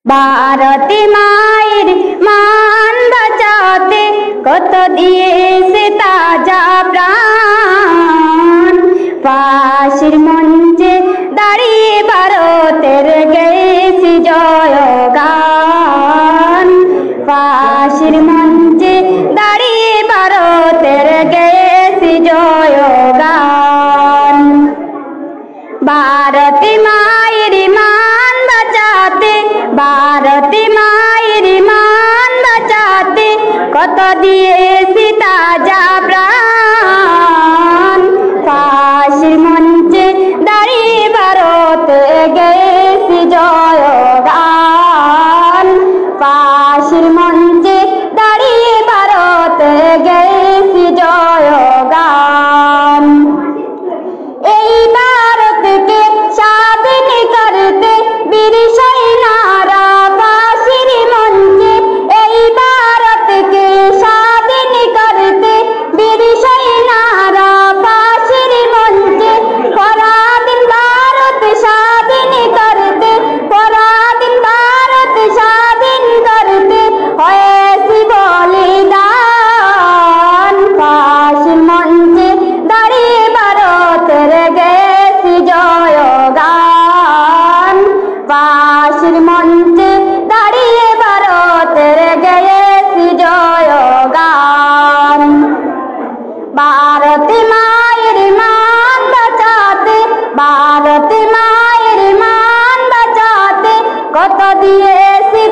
भारती मायर मान बचाते कत दिए ताजा प्राण फांसिर मंचे दाड़िए भारतेर गেয়েছি জয়গান फांसिर मंचे दाड़िए भारतेर गেয়েছি জয়গান भारती मायर मान बचाते भारती मायर मान बचाते कत दिएছি ताजा प्राण फांसिर मंचे दाड़िए भारते গেয়েছি জয়গান फांसिर मंचे दाड़िए भारते গেয়েছি জয়গান এই ভারতকে স্বাধীন করতে বীর সৈন্যরা ফাঁসির মঞ্চে এই ভারতকে স্বাধীন করতে বীর সৈন্যরা ফাঁসির মঞ্চে পরাধীন ভারত স্বাধীন করতে পরাধীন ভারত স্বাধীন করতে হয়েছি বলিদান ফাঁসির মঞ্চে দাঁড়িয়ে ভারতের গেয়েছি জয়গান ফাঁসির মঞ্চে দাঁড়িয়ে ভারতের গেয়েছি জয়গান भारती मायर मान बचाते भारती मायर मान बचाते कत दिएছি